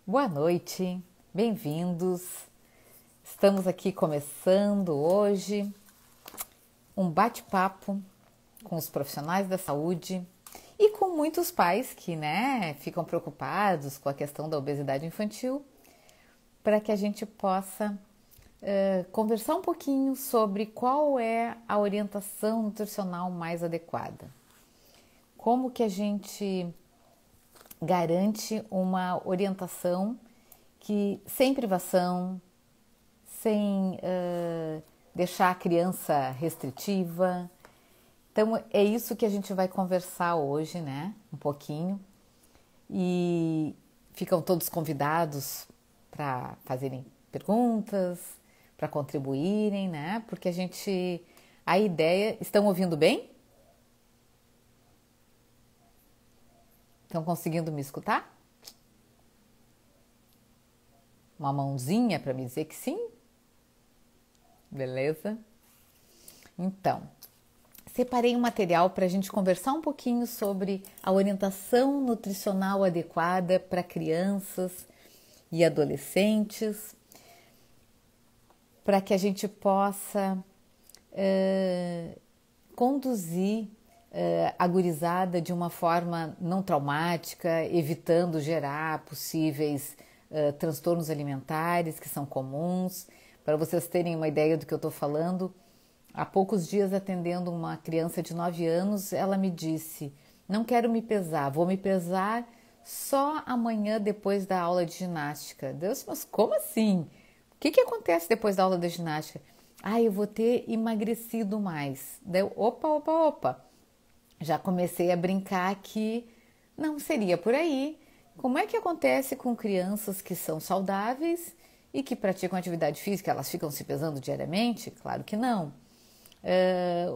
Boa noite, bem-vindos. Estamos aqui começando hoje um bate-papo com os profissionais da saúde e com muitos pais que, ficam preocupados com a questão da obesidade infantil, para que a gente possa conversar um pouquinho sobre qual é a orientação nutricional mais adequada. Como que a gente garante uma orientação que sem privação, sem deixar a criança restritiva. Então é isso que a gente vai conversar hoje, um pouquinho. E ficam todos convidados para fazerem perguntas, para contribuírem, Porque a ideia, estão ouvindo bem? Estão conseguindo me escutar? Uma mãozinha para me dizer que sim? Beleza? Então, separei um material para a gente conversar um pouquinho sobre a orientação nutricional adequada para crianças e adolescentes, para que a gente possa conduzir a gurizada de uma forma não traumática, evitando gerar possíveis transtornos alimentares que são comuns. Para vocês terem uma ideia do que eu estou falando, há poucos dias atendendo uma criança de 9 anos, ela me disse: não quero me pesar, vou me pesar só amanhã depois da aula de ginástica. Deus, mas como assim? O que acontece depois da aula de ginástica? Eu vou ter emagrecido mais. Deu, opa. Já comecei a brincar que não seria por aí. Como é que acontece com crianças que são saudáveis e que praticam atividade física? Elas ficam se pesando diariamente? Claro que não.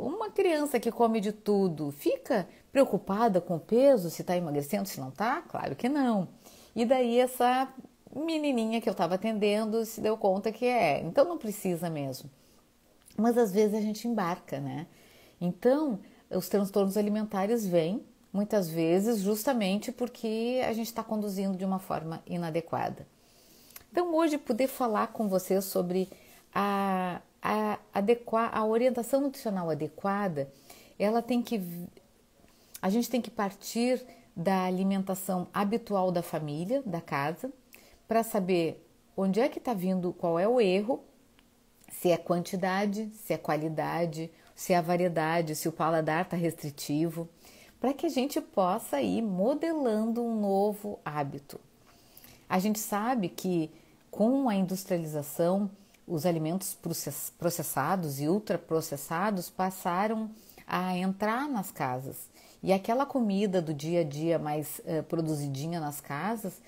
Uma criança que come de tudo fica preocupada com o peso, se está emagrecendo, se não está? Claro que não. E daí essa menininha que eu estava atendendo se deu conta que então não precisa mesmo. Mas às vezes a gente embarca, Então, os transtornos alimentares vêm, muitas vezes, justamente porque a gente está conduzindo de uma forma inadequada. Então, hoje, poder falar com vocês sobre a orientação nutricional adequada, a gente tem que partir da alimentação habitual da família, da casa, para saber onde é que está vindo, qual é o erro, se é quantidade, se é qualidade, se é a variedade, se o paladar está restritivo, para que a gente possa ir modelando um novo hábito. A gente sabe que com a industrialização, os alimentos processados e ultraprocessados passaram a entrar nas casas. E aquela comida do dia a dia mais produzidinha nas casas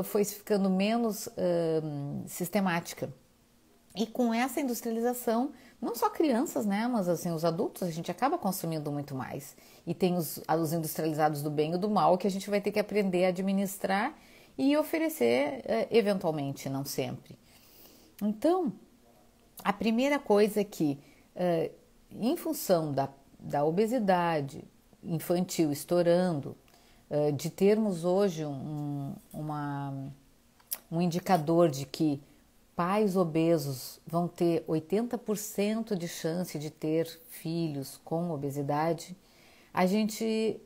foi ficando menos sistemática. E com essa industrialização, não só crianças, mas assim, os adultos, a gente acaba consumindo muito mais. E tem os industrializados do bem e do mal que a gente vai ter que aprender a administrar e oferecer eventualmente, não sempre. Então, a primeira coisa é que, em função da obesidade infantil estourando, de termos hoje um indicador de que pais obesos vão ter 80% de chance de ter filhos com obesidade, a gente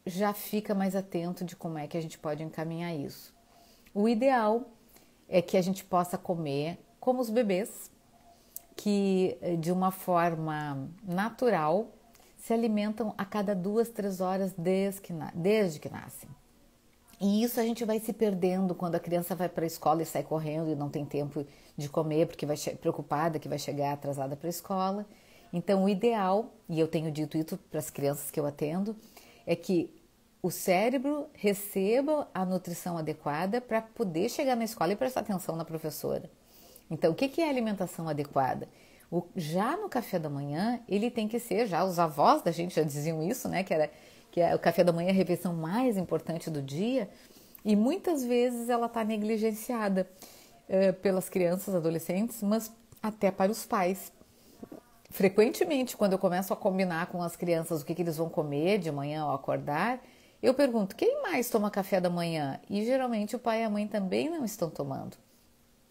já fica mais atento de como é que a gente pode encaminhar isso. O ideal é que a gente possa comer como os bebês, que de uma forma natural se alimentam a cada 2-3 horas desde que nascem. E isso a gente vai se perdendo quando a criança vai para a escola e sai correndo e não tem tempo de comer porque vai preocupada que vai chegar atrasada para a escola. Então o ideal, e eu tenho dito isso para as crianças que eu atendo, é que o cérebro receba a nutrição adequada para poder chegar na escola e prestar atenção na professora. Então o que é alimentação adequada? Já no café da manhã, ele tem que ser, já os avós da gente já diziam isso, que o café da manhã é a refeição mais importante do dia, e muitas vezes ela está negligenciada pelas crianças, adolescentes, mas até para os pais. Frequentemente, quando eu começo a combinar com as crianças o que eles vão comer de manhã ao acordar, Eu pergunto, quem mais toma café da manhã? E geralmente o pai e a mãe também não estão tomando.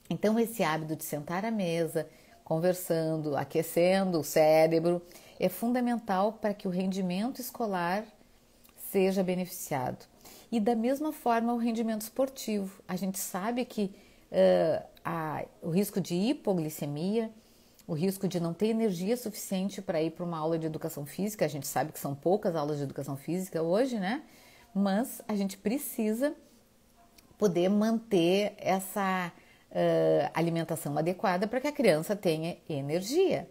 Então esse hábito de sentar à mesa, conversando, aquecendo o cérebro, é fundamental para que o rendimento escolar seja beneficiado. E da mesma forma o rendimento esportivo. A gente sabe que o risco de hipoglicemia, o risco de não ter energia suficiente para ir para uma aula de educação física, a gente sabe que são poucas aulas de educação física hoje, né? Mas a gente precisa poder manter essa alimentação adequada para que a criança tenha energia.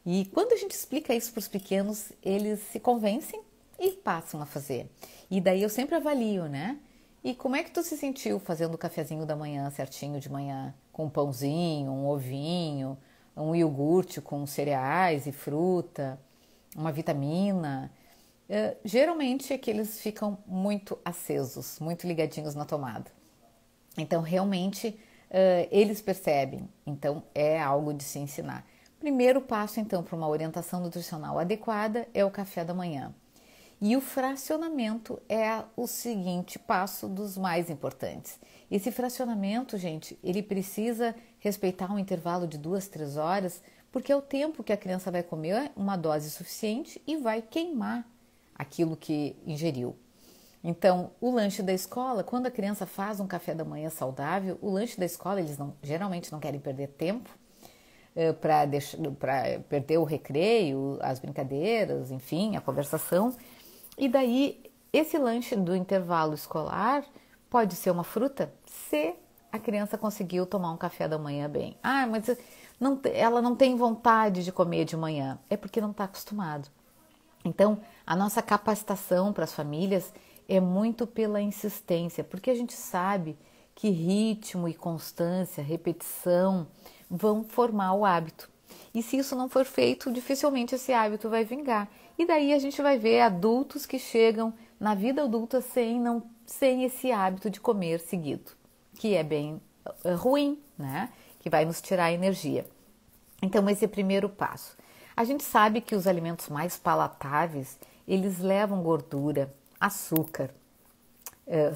E quando a gente explica isso para os pequenos, eles se convencem e passam a fazer. E daí eu sempre avalio, né? E como é que tu se sentiu fazendo o cafezinho da manhã certinho de manhã? Com um pãozinho, um ovinho, um iogurte com cereais e fruta, uma vitamina. Geralmente é que eles ficam muito acesos, muito ligadinhos na tomada. Então, realmente, eles percebem. Então, é algo de se ensinar. Primeiro passo, então, para uma orientação nutricional adequada é o café da manhã. E o fracionamento é o seguinte passo dos mais importantes. Esse fracionamento, gente, ele precisa respeitar um intervalo de 2, 3 horas, porque é o tempo que a criança vai comer uma dose suficiente e vai queimar aquilo que ingeriu. Então, o lanche da escola, quando a criança faz um café da manhã saudável, o lanche da escola, eles geralmente não querem perder tempo para perder o recreio, as brincadeiras, enfim, a conversação. E daí, esse lanche do intervalo escolar pode ser uma fruta, se a criança conseguiu tomar um café da manhã bem. Ah, mas ela não tem vontade de comer de manhã. É porque não está acostumado. Então, a nossa capacitação para as famílias é muito pela insistência, porque a gente sabe que ritmo e constância, repetição vão formar o hábito. E se isso não for feito, dificilmente esse hábito vai vingar. E daí a gente vai ver adultos que chegam na vida adulta sem esse hábito de comer seguido, que é bem ruim, né? Que vai nos tirar a energia. Então, esse é o primeiro passo. A gente sabe que os alimentos mais palatáveis, eles levam gordura, açúcar,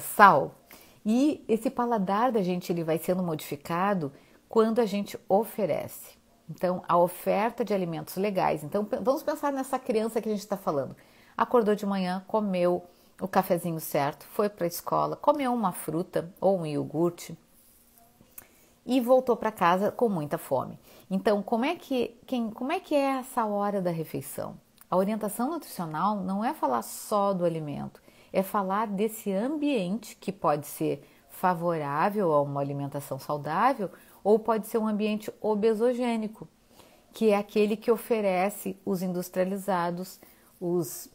sal. E esse paladar da gente ele vai sendo modificado quando a gente oferece. Então, a oferta de alimentos legais. Então, vamos pensar nessa criança que a gente está falando. Acordou de manhã, comeu o cafezinho certo, foi para a escola, comeu uma fruta ou um iogurte e voltou para casa com muita fome. Então, como é que é essa hora da refeição? A orientação nutricional não é falar só do alimento, é falar desse ambiente que pode ser favorável a uma alimentação saudável ou pode ser um ambiente obesogênico, que é aquele que oferece os industrializados, os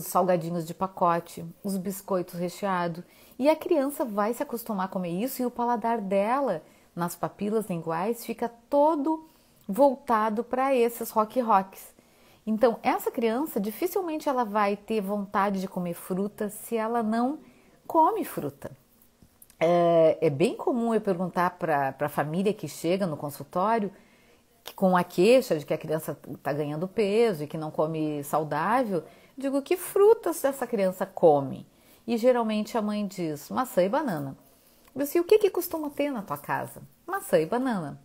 salgadinhos de pacote, os biscoitos recheados. E a criança vai se acostumar a comer isso e o paladar dela, nas papilas linguais, fica todo voltado para esses rocks. Então, essa criança, dificilmente ela vai ter vontade de comer fruta se ela não come fruta. É bem comum eu perguntar para a família que chega no consultório com a queixa de que a criança está ganhando peso e que não come saudável, digo, que frutas essa criança come? E geralmente a mãe diz, maçã e banana. Eu disse, o que costuma ter na tua casa? Maçã e banana.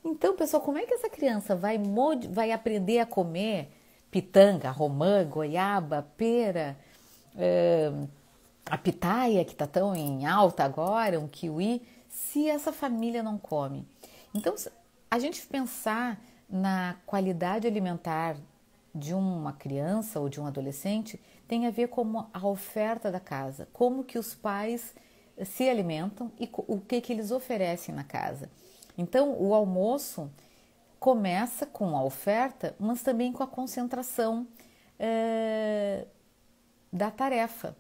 Então, pessoal, como é que essa criança vai aprender a comer pitanga, romã, goiaba, pera, a pitaia que está tão em alta agora, um kiwi, se essa família não come? Então, a gente pensar na qualidade alimentar de uma criança ou de um adolescente tem a ver com a oferta da casa, como que os pais se alimentam e o que eles oferecem na casa. Então, o almoço começa com a oferta, mas também com a concentração da tarefa.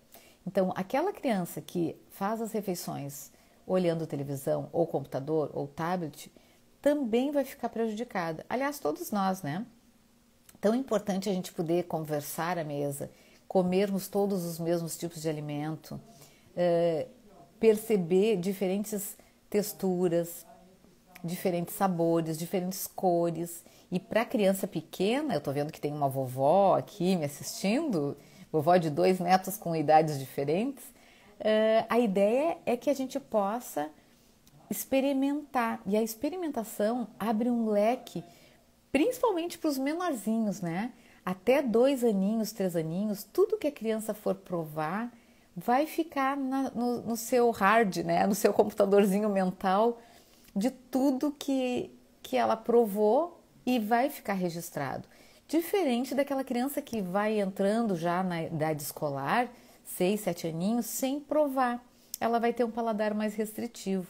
Então, aquela criança que faz as refeições olhando televisão, ou computador, ou tablet, também vai ficar prejudicada. Aliás, todos nós, né? Tão importante a gente poder conversar à mesa, comermos todos os mesmos tipos de alimento, perceber diferentes texturas, diferentes sabores, diferentes cores. E para criança pequena, eu tô vendo que tem uma vovó aqui me assistindo, vovó de 2 netos com idades diferentes. A ideia é que a gente possa experimentar, e a experimentação abre um leque, principalmente para os menorzinhos, né? Até 2 aninhos, 3 aninhos, tudo que a criança for provar vai ficar no seu hard, né? No seu computadorzinho mental, de tudo que ela provou, e vai ficar registrado. Diferente daquela criança que vai entrando já na idade escolar, 6, 7 aninhos, sem provar. Ela vai ter um paladar mais restritivo.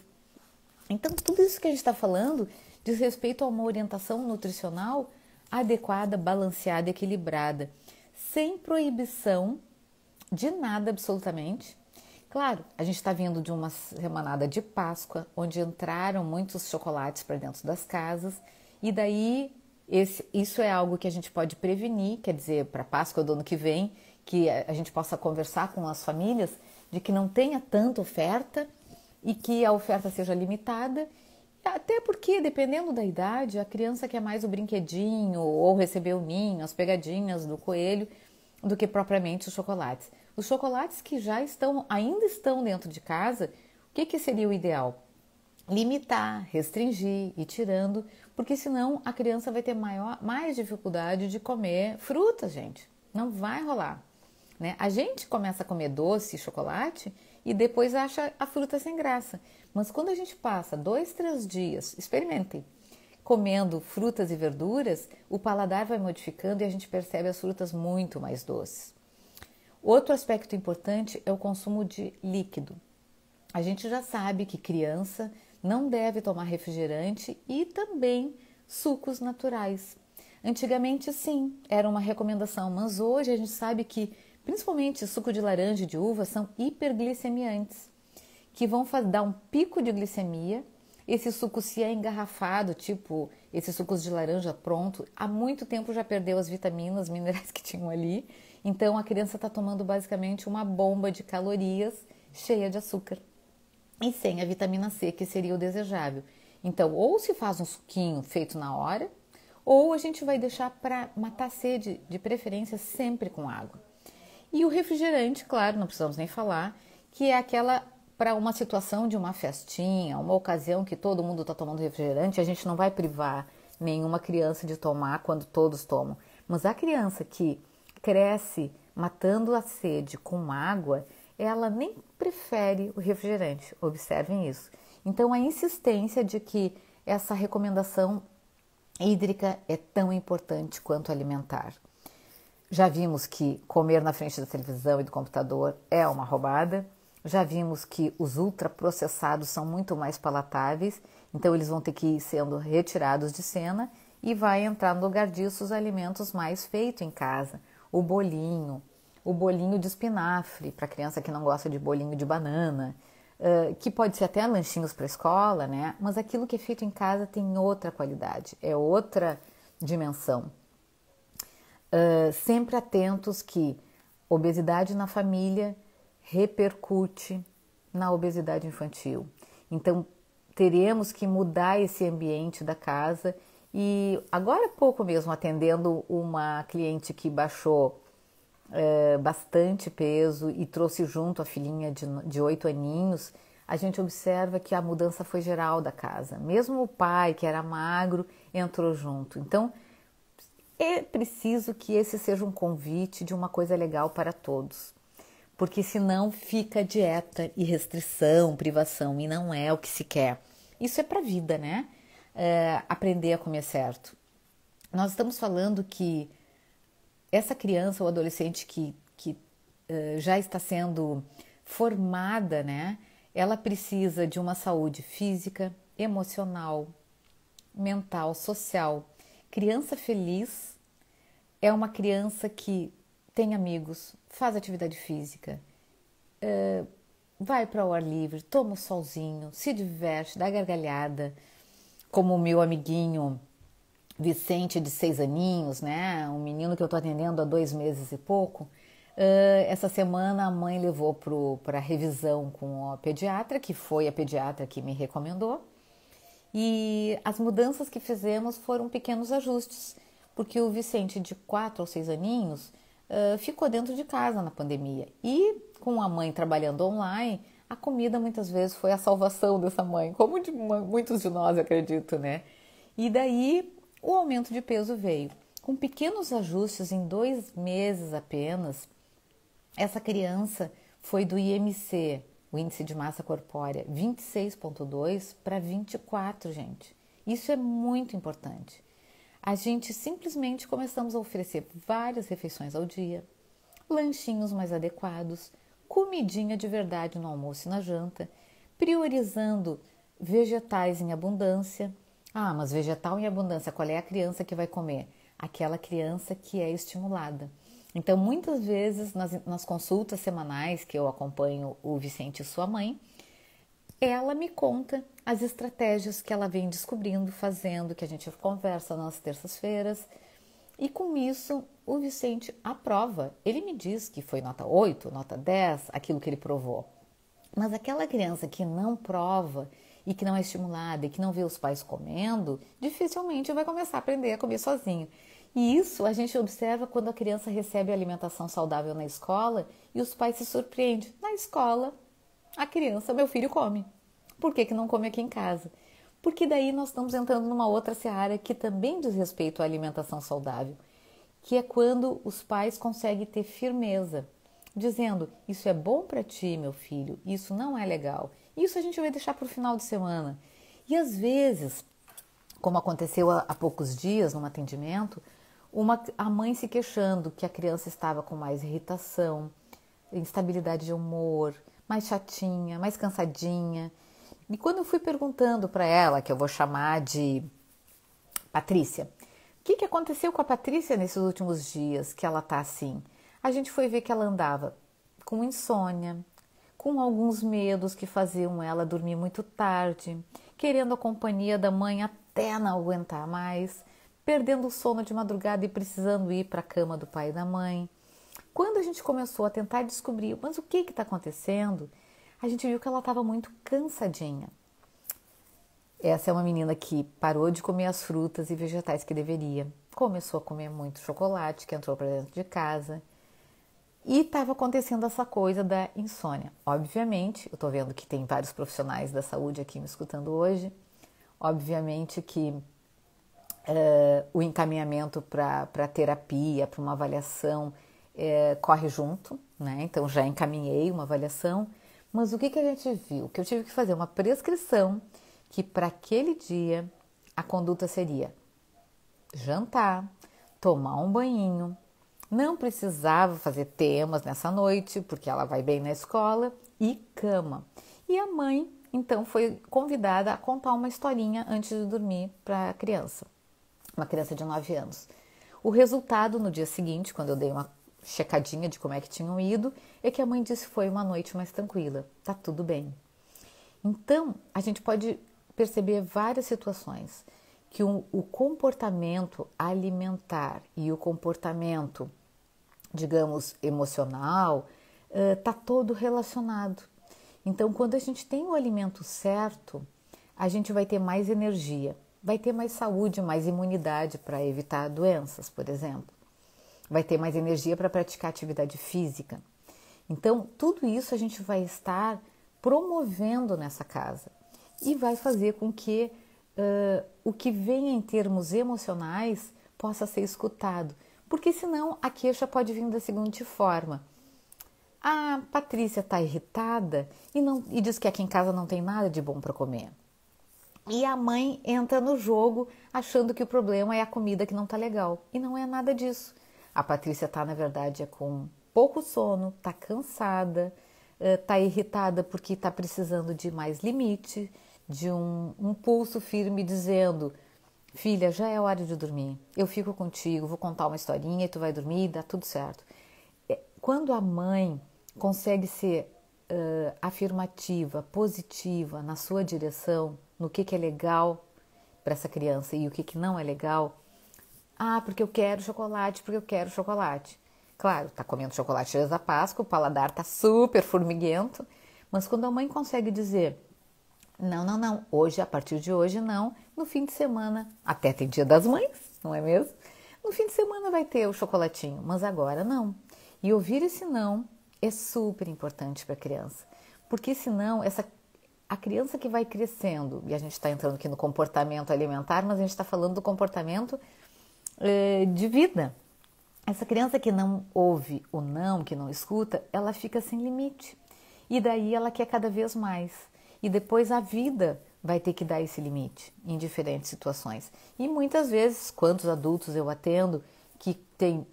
Então, tudo isso que a gente está falando diz respeito a uma orientação nutricional adequada, balanceada, equilibrada, sem proibição de nada absolutamente. Claro, a gente está vindo de uma semanada de Páscoa, onde entraram muitos chocolates para dentro das casas, e daí isso é algo que a gente pode prevenir, quer dizer, para a Páscoa do ano que vem, que a gente possa conversar com as famílias de que não tenha tanta oferta e que a oferta seja limitada, até porque, dependendo da idade, a criança quer mais o brinquedinho ou receber o ninho, as pegadinhas do coelho, do que propriamente os chocolates. Os chocolates que ainda estão dentro de casa, o que seria o ideal? Limitar, restringir, ir tirando, porque senão a criança vai ter mais dificuldade de comer fruta, gente. Não vai rolar, né? A gente começa a comer doce, chocolate, e depois acha a fruta sem graça. Mas quando a gente passa 2, 3 dias, experimentem, comendo frutas e verduras, o paladar vai modificando e a gente percebe as frutas muito mais doces. Outro aspecto importante é o consumo de líquido. A gente já sabe que criança não deve tomar refrigerante e também sucos naturais. Antigamente, sim, era uma recomendação, mas hoje a gente sabe que principalmente suco de laranja e de uva são hiperglicemiantes, que vão dar um pico de glicemia. Esse suco, se é engarrafado, tipo esses sucos de laranja pronto, há muito tempo já perdeu as vitaminas, minerais que tinham ali. Então a criança está tomando basicamente uma bomba de calorias cheia de açúcar e sem a vitamina C, que seria o desejável. Então, ou se faz um suquinho feito na hora, ou a gente vai deixar para matar a sede, de preferência sempre com água. E o refrigerante, claro, não precisamos nem falar, que é aquela para uma situação de uma festinha, uma ocasião que todo mundo está tomando refrigerante, a gente não vai privar nenhuma criança de tomar quando todos tomam. Mas a criança que cresce matando a sede com água, ela nem prefere o refrigerante, observem isso. Então a insistência de que essa recomendação hídrica é tão importante quanto alimentar. Já vimos que comer na frente da televisão e do computador é uma roubada. Já vimos que os ultraprocessados são muito mais palatáveis, então eles vão ter que ir sendo retirados de cena e vai entrar no lugar disso os alimentos mais feitos em casa. O bolinho de espinafre, para criança que não gosta de bolinho de banana, que pode ser até lanchinhos para a escola, né? Mas aquilo que é feito em casa tem outra qualidade, é outra dimensão. Sempre atentos que obesidade na família repercute na obesidade infantil. Então, teremos que mudar esse ambiente da casa. E agora há pouco mesmo, atendendo uma cliente que baixou bastante peso e trouxe junto a filhinha de 8 aninhos, a gente observa que a mudança foi geral da casa. Mesmo o pai, que era magro, entrou junto. Então, é preciso que esse seja um convite de uma coisa legal para todos, porque senão fica dieta e restrição, privação, e não é o que se quer. Isso é para a vida, né? Aprender a comer certo. Nós estamos falando que essa criança ou adolescente que já está sendo formada, né? Ela precisa de uma saúde física, emocional, mental, social. Criança feliz é uma criança que tem amigos, faz atividade física, vai para o ar livre, toma o solzinho, se diverte, dá gargalhada, como o meu amiguinho Vicente, de 6 aninhos, né? Um menino que eu estou atendendo há 2 meses e pouco. Essa semana a mãe levou para revisão com a pediatra, que foi a pediatra que me recomendou. E as mudanças que fizemos foram pequenos ajustes, porque o Vicente, de 4 ou 6 aninhos, ficou dentro de casa na pandemia. E com a mãe trabalhando online, a comida muitas vezes foi a salvação dessa mãe, como de muitos de nós, acredito, né? E daí o aumento de peso veio. Com pequenos ajustes em 2 meses apenas, essa criança foi do IMC, o índice de massa corpórea, 26,2 para 24, gente. Isso é muito importante. A gente simplesmente começamos a oferecer várias refeições ao dia, lanchinhos mais adequados, comidinha de verdade no almoço e na janta, priorizando vegetais em abundância. Ah, mas vegetal em abundância, qual é a criança que vai comer? Aquela criança que é estimulada. Então, muitas vezes, nas consultas semanais que eu acompanho o Vicente e sua mãe, ela me conta as estratégias que ela vem descobrindo, fazendo, que a gente conversa nas terças-feiras. E com isso, o Vicente aprova. Ele me diz que foi nota 8, nota 10, aquilo que ele provou. Mas aquela criança que não prova e que não é estimulada e que não vê os pais comendo, dificilmente vai começar a aprender a comer sozinho. E isso a gente observa quando a criança recebe alimentação saudável na escola e os pais se surpreendem. Na escola, a criança, meu filho come. Por que não come aqui em casa? Porque daí nós estamos entrando numa outra seara que também diz respeito à alimentação saudável, que é quando os pais conseguem ter firmeza, dizendo, isso é bom para ti, meu filho, isso não é legal. Isso a gente vai deixar para o final de semana. E às vezes, como aconteceu há poucos dias num atendimento, a mãe se queixando que a criança estava com mais irritação, instabilidade de humor, mais chatinha, mais cansadinha. E quando eu fui perguntando para ela, que eu vou chamar de Patrícia, o que aconteceu com a Patrícia nesses últimos dias que ela está assim? A gente foi ver que ela andava com insônia, com alguns medos que faziam ela dormir muito tarde, querendo a companhia da mãe até não aguentar mais, perdendo o sono de madrugada e precisando ir para a cama do pai e da mãe. Quando a gente começou a tentar descobrir, mas o que está acontecendo? A gente viu que ela estava muito cansadinha. Essa é uma menina que parou de comer as frutas e vegetais que deveria. Começou a comer muito chocolate, que entrou para dentro de casa. E estava acontecendo essa coisa da insônia. Obviamente, eu estou vendo que tem vários profissionais da saúde aqui me escutando hoje. Obviamente que o encaminhamento para terapia, para uma avaliação, corre junto, né? Então já encaminhei uma avaliação. Mas o que a gente viu? Que eu tive que fazer uma prescrição que para aquele dia a conduta seria jantar, tomar um banho, não precisava fazer temas nessa noite, porque ela vai bem na escola, e cama. E a mãe, então, foi convidada a contar uma historinha antes de dormir para a criança, uma criança de 9 anos. O resultado no dia seguinte, quando eu dei uma checadinha de como é que tinham ido, é que a mãe disse que foi uma noite mais tranquila, tá tudo bem. Então, a gente pode perceber várias situações que o comportamento alimentar e o comportamento, digamos, emocional, tá todo relacionado. Então, quando a gente tem o alimento certo, a gente vai ter mais energia, vai ter mais saúde, mais imunidade para evitar doenças, por exemplo. Vai ter mais energia para praticar atividade física. Então, tudo isso a gente vai estar promovendo nessa casa e vai fazer com que o que venha em termos emocionais possa ser escutado. Porque senão a queixa pode vir da seguinte forma. A Patrícia está irritada e diz que aqui em casa não tem nada de bom para comer. E a mãe entra no jogo achando que o problema é a comida que não está legal. E não é nada disso. A Patrícia está, na verdade, com pouco sono, está cansada, está irritada porque está precisando de mais limite, de um pulso firme dizendo: filha, já é hora de dormir, eu fico contigo, vou contar uma historinha e tu vai dormir e dá tudo certo. Quando a mãe consegue ser afirmativa, positiva na sua direção, no que é legal para essa criança e o que não é legal, porque eu quero chocolate, porque eu quero chocolate. Claro, tá comendo chocolate desde a Páscoa, o paladar tá super formiguento, mas quando a mãe consegue dizer: não, hoje, a partir de hoje não, no fim de semana, até tem Dia das Mães, não é mesmo? No fim de semana vai ter o chocolatinho, mas agora não. E ouvir esse não é super importante para a criança, porque senão a criança que vai crescendo, e a gente está entrando aqui no comportamento alimentar, mas a gente está falando do comportamento de vida. Essa criança que não ouve o não, que não escuta, ela fica sem limite. E daí ela quer cada vez mais. E depois a vida vai ter que dar esse limite em diferentes situações. E muitas vezes, quantos adultos eu atendo que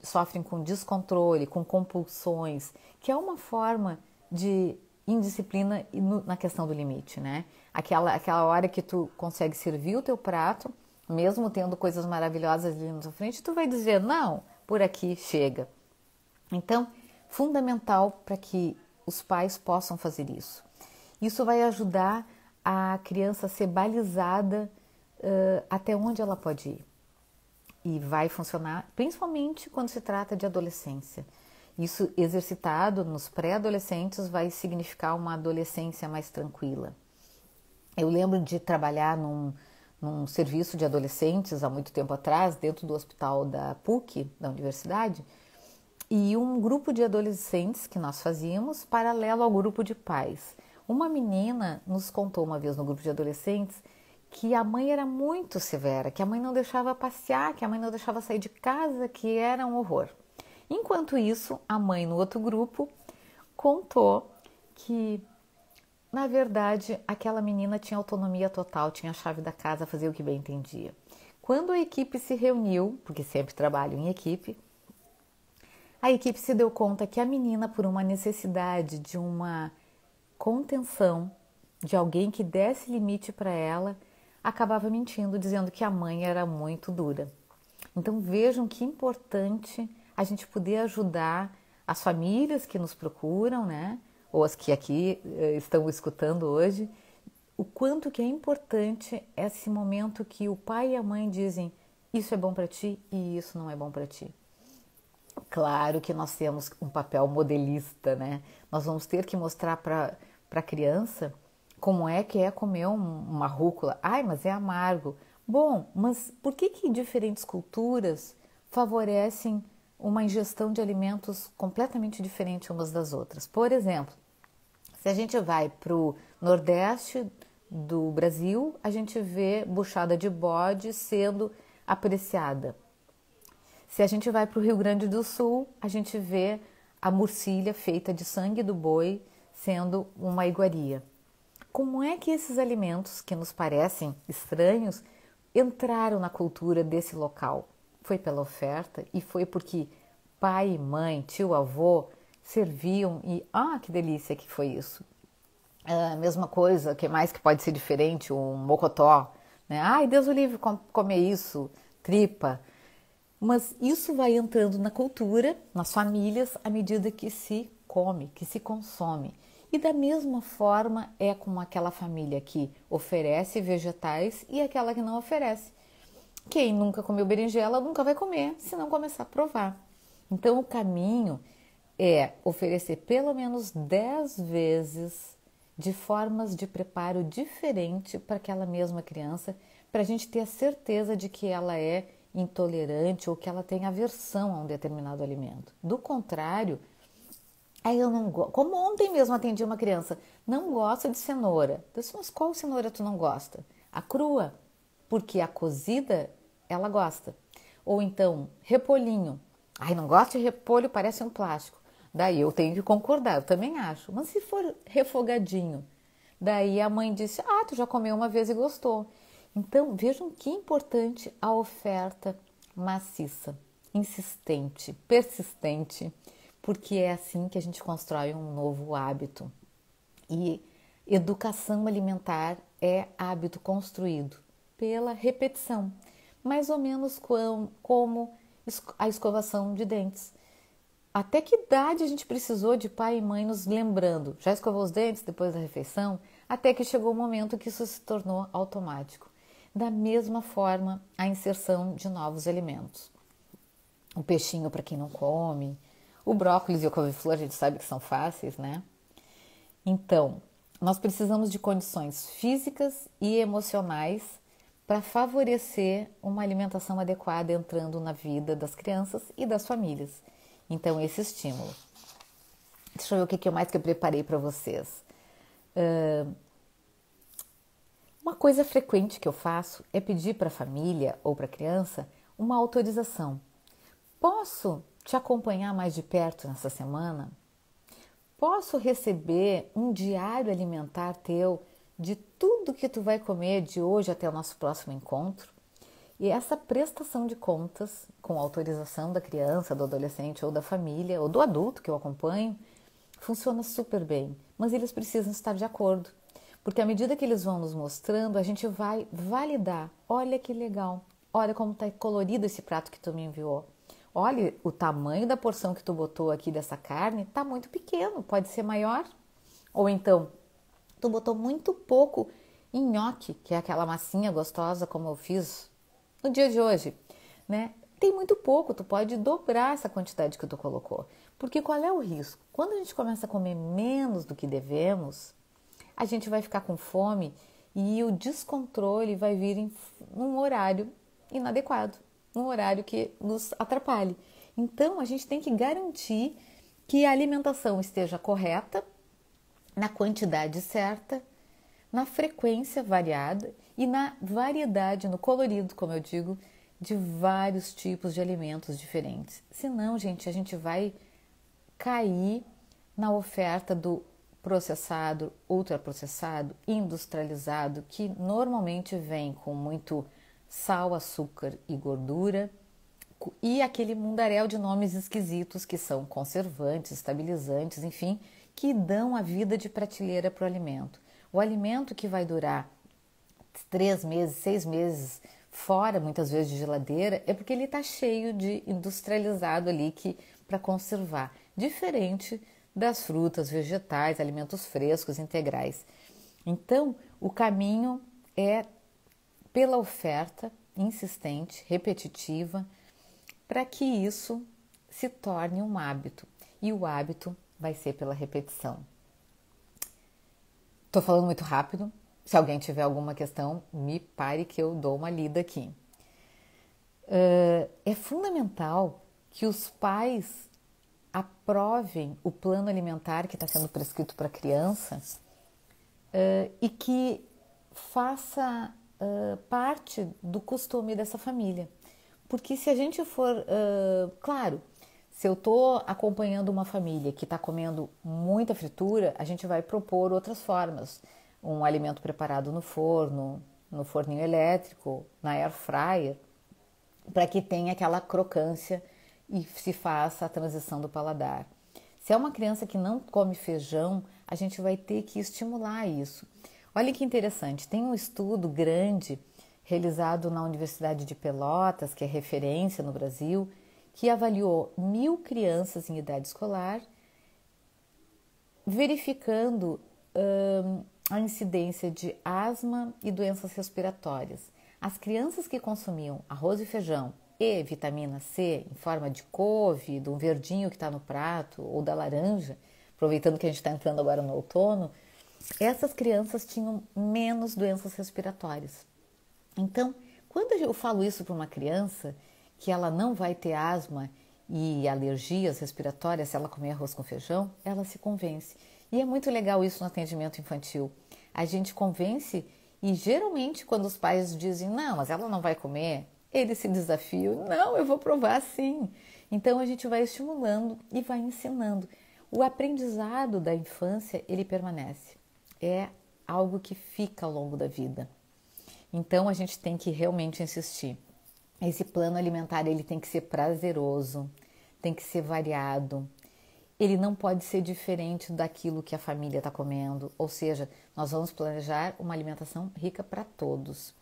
sofrem com descontrole, com compulsões, que é uma forma de indisciplina na questão do limite, né? Aquela hora que tu consegue servir o teu prato, mesmo tendo coisas maravilhosas ali na tua frente, tu vai dizer, não, por aqui chega. Então, fundamental para que os pais possam fazer isso. Isso vai ajudar a criança a ser balizada até onde ela pode ir. E vai funcionar principalmente quando se trata de adolescência. Isso exercitado nos pré-adolescentes vai significar uma adolescência mais tranquila. Eu lembro de trabalhar num serviço de adolescentes há muito tempo atrás, dentro do hospital da PUC, da universidade, e um grupo de adolescentes que nós fazíamos paralelo ao grupo de pais. Uma menina nos contou uma vez no grupo de adolescentes que a mãe era muito severa, que a mãe não deixava passear, que a mãe não deixava sair de casa, que era um horror. Enquanto isso, a mãe no outro grupo contou que, na verdade, aquela menina tinha autonomia total, tinha a chave da casa, fazia o que bem entendia. Quando a equipe se reuniu, porque sempre trabalho em equipe, a equipe se deu conta que a menina, por uma necessidade de uma contenção, de alguém que desse limite para ela, acabava mentindo, dizendo que a mãe era muito dura. Então vejam que importante a gente poder ajudar as famílias que nos procuram, né? Ou as que aqui estão escutando hoje, o quanto que é importante esse momento que o pai e a mãe dizem isso é bom para ti e isso não é bom para ti. Claro que nós temos um papel modelista, né? Nós vamos ter que mostrar para a criança como é que é comer uma rúcula. Ai, mas é amargo. Bom, mas por que diferentes culturas favorecem uma ingestão de alimentos completamente diferente umas das outras? Por exemplo, se a gente vai para o Nordeste do Brasil, a gente vê buchada de bode sendo apreciada. Se a gente vai para o Rio Grande do Sul, a gente vê a murcilha feita de sangue do boi sendo uma iguaria. Como é que esses alimentos que nos parecem estranhos entraram na cultura desse local? Foi pela oferta e foi porque pai, mãe, tio, avô serviam e que delícia que foi isso. A mesma coisa, que mais que pode ser diferente, um mocotó, né? Ai, Deus o livre comer isso, tripa. Mas isso vai entrando na cultura, nas famílias, à medida que se come, que se consome. E da mesma forma é com aquela família que oferece vegetais e aquela que não oferece. Quem nunca comeu berinjela nunca vai comer se não começar a provar. Então o caminho é oferecer pelo menos 10 vezes de formas de preparo diferente para aquela mesma criança, para a gente ter a certeza de que ela é intolerante ou que ela tem aversão a um determinado alimento. Do contrário, aí eu não gosto. Como ontem mesmo atendi uma criança, não gosta de cenoura. Eu disse, mas qual cenoura tu não gosta? A crua, porque a cozida ela gosta. Ou então, repolhinho. Ai, não gosto de repolho, parece um plástico. Daí eu tenho que concordar, eu também acho. Mas se for refogadinho, daí a mãe disse, tu já comeu uma vez e gostou. Então, vejam que importante a oferta maciça, insistente, persistente, porque é assim que a gente constrói um novo hábito. E educação alimentar é hábito construído pela repetição, mais ou menos como a escovação de dentes. Até que idade a gente precisou de pai e mãe nos lembrando? Já escovou os dentes depois da refeição? Até que chegou o momento que isso se tornou automático. Da mesma forma, a inserção de novos alimentos. O peixinho para quem não come, o brócolis e o couve-flor a gente sabe que são fáceis, né? Então, nós precisamos de condições físicas e emocionais para favorecer uma alimentação adequada entrando na vida das crianças e das famílias. Então, esse estímulo. Deixa eu ver o que mais que eu preparei para vocês. Uma coisa frequente que eu faço é pedir para a família ou para a criança uma autorização. Posso te acompanhar mais de perto nessa semana? Posso receber um diário alimentar teu de tudo que tu vai comer de hoje até o nosso próximo encontro? E essa prestação de contas, com autorização da criança, do adolescente ou da família, ou do adulto que eu acompanho, funciona super bem, mas eles precisam estar de acordo, porque à medida que eles vão nos mostrando, a gente vai validar. Olha que legal, olha como está colorido esse prato que tu me enviou. Olha, o tamanho da porção que tu botou aqui dessa carne está muito pequeno, pode ser maior. Ou então, tu botou muito pouco em nhoque, que é aquela massinha gostosa como eu fiz no dia de hoje, né? Tem muito pouco, tu pode dobrar essa quantidade que tu colocou. Porque qual é o risco? Quando a gente começa a comer menos do que devemos, a gente vai ficar com fome e o descontrole vai vir em um horário inadequado, um horário que nos atrapalhe. Então, a gente tem que garantir que a alimentação esteja correta, na quantidade certa, na frequência variada e na variedade, no colorido, como eu digo, de vários tipos de alimentos diferentes. Senão, gente, a gente vai cair na oferta do processado, ultraprocessado, industrializado, que normalmente vem com muito sal, açúcar e gordura, e aquele mundaréu de nomes esquisitos que são conservantes, estabilizantes, enfim, que dão a vida de prateleira para o alimento. O alimento que vai durar 3 meses, 6 meses fora, muitas vezes de geladeira, é porque ele está cheio de industrializado ali para conservar, diferente das frutas, vegetais, alimentos frescos, integrais. Então, o caminho é pela oferta insistente, repetitiva, para que isso se torne um hábito. E o hábito vai ser pela repetição. Estou falando muito rápido. Se alguém tiver alguma questão, me pare que eu dou uma lida aqui. É fundamental que os pais aprovem o plano alimentar que está sendo prescrito para a criança e que faça parte do costume dessa família. Porque se a gente for, claro, se eu estou acompanhando uma família que está comendo muita fritura, a gente vai propor outras formas. Um alimento preparado no forno, no forninho elétrico, na air fryer, para que tenha aquela crocância e se faça a transição do paladar. Se é uma criança que não come feijão, a gente vai ter que estimular isso. Olha que interessante, tem um estudo grande realizado na Universidade de Pelotas, que é referência no Brasil, que avaliou 1.000 crianças em idade escolar, verificando a incidência de asma e doenças respiratórias. As crianças que consumiam arroz e feijão e vitamina C em forma de couve, do verdinho que está no prato ou da laranja, aproveitando que a gente está entrando agora no outono, essas crianças tinham menos doenças respiratórias. Então, quando eu falo isso para uma criança, que ela não vai ter asma e alergias respiratórias se ela comer arroz com feijão, ela se convence. E é muito legal isso no atendimento infantil. A gente convence e geralmente quando os pais dizem, não, mas ela não vai comer, eles se desafiam, não, eu vou provar sim. Então a gente vai estimulando e vai ensinando. O aprendizado da infância, ele permanece. É algo que fica ao longo da vida. Então a gente tem que realmente insistir. Esse plano alimentar, ele tem que ser prazeroso, tem que ser variado. Ele não pode ser diferente daquilo que a família está comendo. Ou seja, nós vamos planejar uma alimentação rica para todos.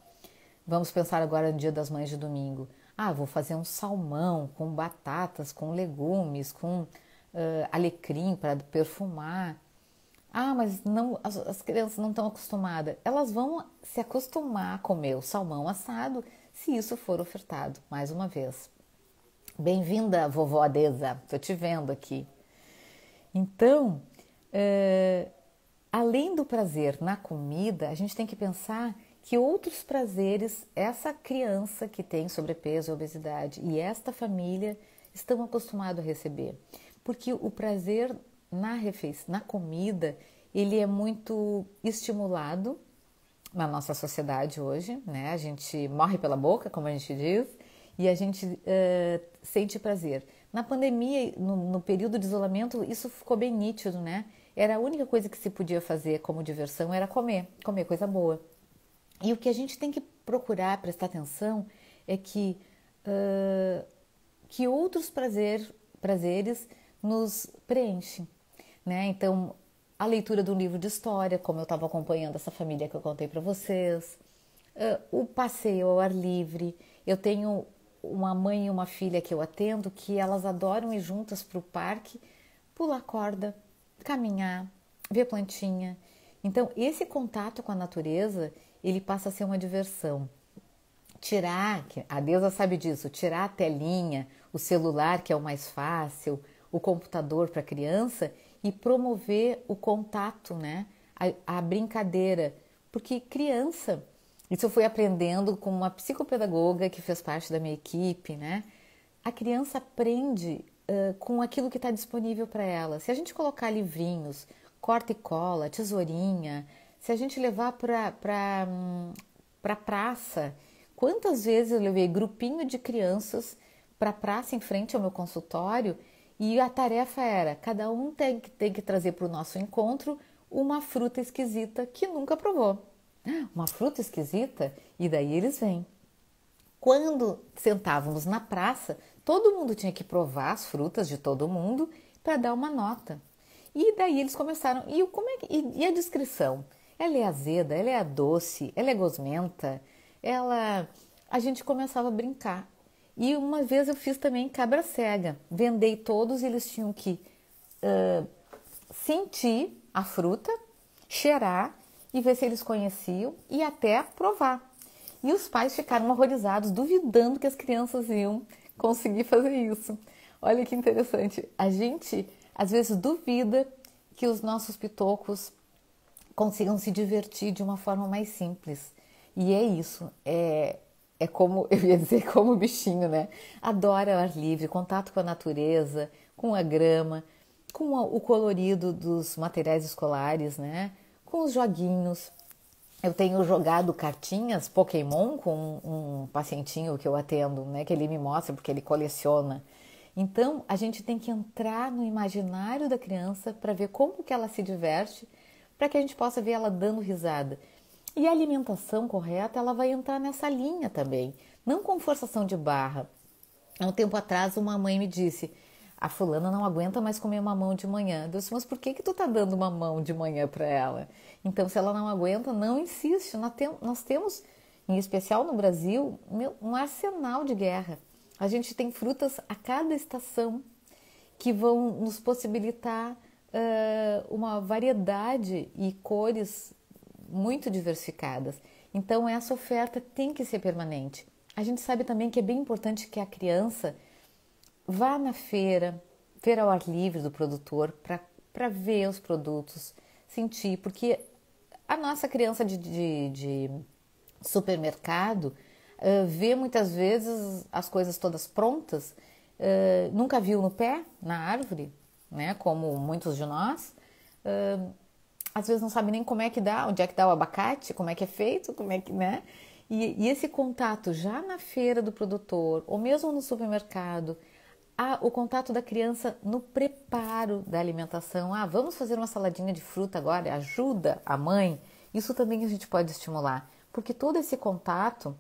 Vamos pensar agora no Dia das Mães de domingo. Vou fazer um salmão com batatas, com legumes, com alecrim para perfumar. Mas não, as crianças não estão acostumadas. Elas vão se acostumar a comer o salmão assado se isso for ofertado, mais uma vez. Bem-vinda, vovó Adesa, estou te vendo aqui. Então, além do prazer na comida, a gente tem que pensar que outros prazeres essa criança que tem sobrepeso, obesidade e esta família estão acostumados a receber. Porque o prazer na comida, ele é muito estimulado na nossa sociedade hoje, né? A gente morre pela boca, como a gente diz, e a gente sente prazer. Na pandemia, no período de isolamento, isso ficou bem nítido, né? Era a única coisa que se podia fazer como diversão era comer coisa boa. E o que a gente tem que procurar, prestar atenção, é que outros prazeres nos preenchem, né? Então, a leitura de um livro de história, como eu estava acompanhando essa família que eu contei para vocês, o passeio ao ar livre. Eu tenho uma mãe e uma filha que eu atendo que elas adoram ir juntas para o parque, pular corda, caminhar, ver plantinha. Então, esse contato com a natureza, ele passa a ser uma diversão. A Deusa sabe disso, tirar a telinha, o celular, que é o mais fácil, o computador para a criança, e promover o contato, né? A brincadeira. Porque criança, isso eu fui aprendendo com uma psicopedagoga que fez parte da minha equipe, né? A criança aprende com aquilo que está disponível para ela. Se a gente colocar livrinhos, corta e cola, tesourinha, se a gente levar para praça, quantas vezes eu levei grupinho de crianças para a praça em frente ao meu consultório e a tarefa era, cada um tem que trazer para o nosso encontro uma fruta esquisita que nunca provou. Uma fruta esquisita? E daí eles vêm. Quando sentávamos na praça, todo mundo tinha que provar as frutas de todo mundo para dar uma nota. E daí eles começaram, e a descrição? Ela é azeda, ela é doce, ela é gosmenta, a gente começava a brincar. E uma vez eu fiz também cabra cega, vendei todos e eles tinham que sentir a fruta, cheirar e ver se eles conheciam e até provar. E os pais ficaram horrorizados, duvidando que as crianças iam conseguir fazer isso. Olha que interessante, a gente às vezes duvida que os nossos pitocos consigam se divertir de uma forma mais simples. E é isso, é como, eu ia dizer, como o bichinho, né? Adora o ar livre, contato com a natureza, com a grama, com o colorido dos materiais escolares, né? Com os joguinhos. Eu tenho jogado cartinhas Pokémon com um pacientinho que eu atendo, né? Que ele me mostra porque ele coleciona. Então, a gente tem que entrar no imaginário da criança para ver como que ela se diverte, para que a gente possa ver ela dando risada. E a alimentação correta, ela vai entrar nessa linha também, não com forçação de barra. Há um tempo atrás, uma mãe me disse, a fulana não aguenta mais comer mamão de manhã. Eu disse, mas por que tu tá dando mamão de manhã para ela? Então, se ela não aguenta, não insiste. Nós temos, em especial no Brasil, um arsenal de guerra. A gente tem frutas a cada estação que vão nos possibilitar uma variedade e cores muito diversificadas. Então, essa oferta tem que ser permanente. A gente sabe também que é bem importante que a criança vá na feira ao ar livre do produtor, para ver os produtos, sentir, porque a nossa criança de supermercado vê muitas vezes as coisas todas prontas, nunca viu no pé, na árvore, né? Como muitos de nós, às vezes não sabe nem como é que dá, onde é que dá o abacate, como é que é feito, como é que, né? E esse contato já na feira do produtor, ou mesmo no supermercado, o contato da criança no preparo da alimentação. Vamos fazer uma saladinha de fruta agora, ajuda a mãe. Isso também a gente pode estimular, porque todo esse contato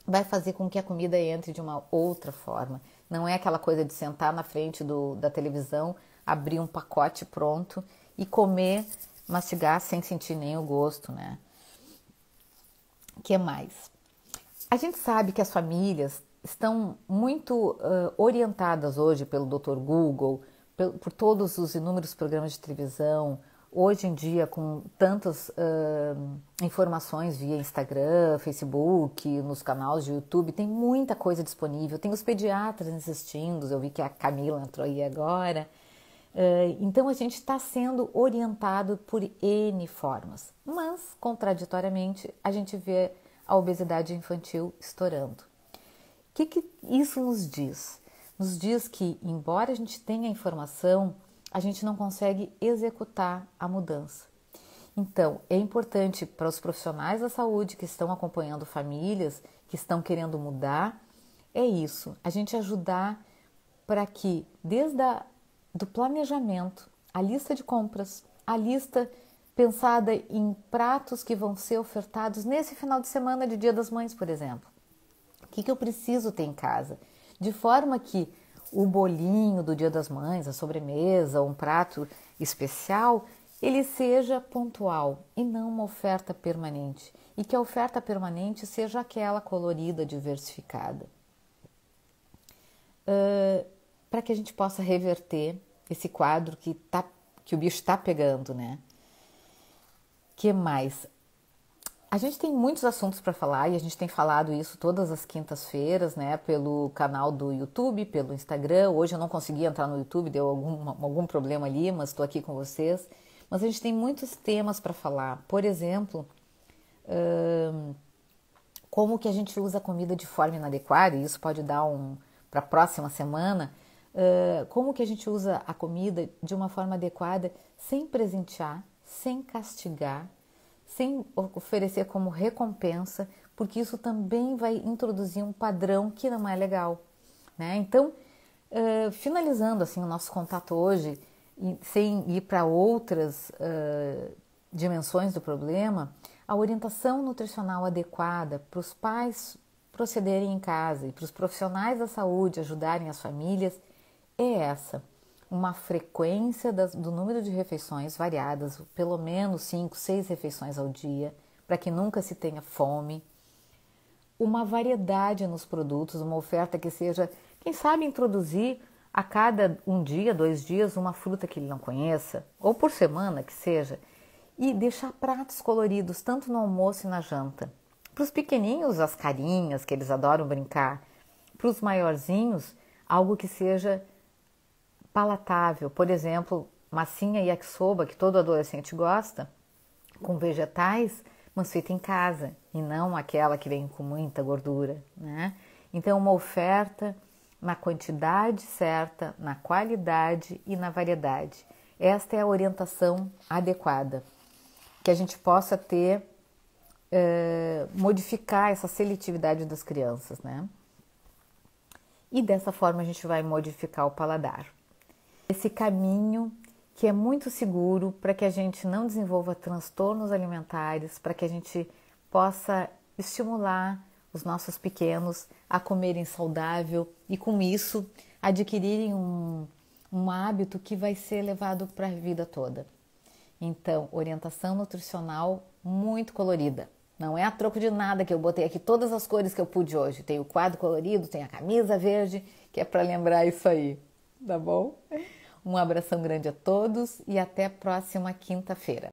vai fazer com que a comida entre de uma outra forma. Não é aquela coisa de sentar na frente da televisão, abrir um pacote pronto e comer, mastigar sem sentir nem o gosto, né? O que mais? A gente sabe que as famílias estão muito orientadas hoje pelo Dr. Google, por todos os inúmeros programas de televisão, hoje em dia com tantas informações via Instagram, Facebook, nos canais de YouTube, tem muita coisa disponível, tem os pediatras assistindo, eu vi que a Camila entrou aí agora, Então a gente está sendo orientado por N formas, mas contraditoriamente a gente vê a obesidade infantil estourando. O que isso nos diz? Nos diz que, embora a gente tenha informação, a gente não consegue executar a mudança. Então, é importante para os profissionais da saúde que estão acompanhando famílias, que estão querendo mudar, é isso, a gente ajudar para que, desde do planejamento, a lista de compras, a lista pensada em pratos que vão ser ofertados nesse final de semana de Dia das Mães, por exemplo. O que eu preciso ter em casa? De forma que o bolinho do Dia das Mães, a sobremesa, um prato especial, ele seja pontual e não uma oferta permanente. E que a oferta permanente seja aquela colorida, diversificada. Para que a gente possa reverter esse quadro que o bicho está pegando, né? Que mais? A gente tem muitos assuntos para falar e a gente tem falado isso todas as quintas-feiras, né? Pelo canal do YouTube, pelo Instagram. Hoje eu não consegui entrar no YouTube, deu algum problema ali, mas estou aqui com vocês. Mas a gente tem muitos temas para falar. Por exemplo, como que a gente usa a comida de forma inadequada, e isso pode dar para a próxima semana. Como que a gente usa a comida de uma forma adequada, sem presentear, sem castigar, sem oferecer como recompensa, porque isso também vai introduzir um padrão que não é legal, né? Então, finalizando assim o nosso contato hoje, sem ir para outras dimensões do problema, a orientação nutricional adequada para os pais procederem em casa e para os profissionais da saúde ajudarem as famílias é essa, uma frequência do número de refeições variadas, pelo menos 5, 6 refeições ao dia, para que nunca se tenha fome, uma variedade nos produtos, uma oferta que seja, quem sabe introduzir a cada 1 dia, 2 dias, uma fruta que ele não conheça, ou por semana que seja, e deixar pratos coloridos tanto no almoço e na janta. Para os pequeninhos, as carinhas, que eles adoram brincar. Para os maiorzinhos, algo que seja palatável, por exemplo, massinha yakisoba, que todo adolescente gosta, com vegetais, mas feita em casa, e não aquela que vem com muita gordura, né? Então, uma oferta na quantidade certa, na qualidade e na variedade. Esta é a orientação adequada, que a gente possa ter, modificar essa seletividade das crianças, né? E dessa forma a gente vai modificar o paladar. Esse caminho que é muito seguro para que a gente não desenvolva transtornos alimentares, para que a gente possa estimular os nossos pequenos a comerem saudável e com isso adquirirem um hábito que vai ser levado para a vida toda. Então, orientação nutricional muito colorida. Não é a troco de nada que eu botei aqui todas as cores que eu pude hoje. Tem o quadro colorido, tem a camisa verde, que é para lembrar isso aí, tá bom? Um abração grande a todos e até a próxima quinta-feira.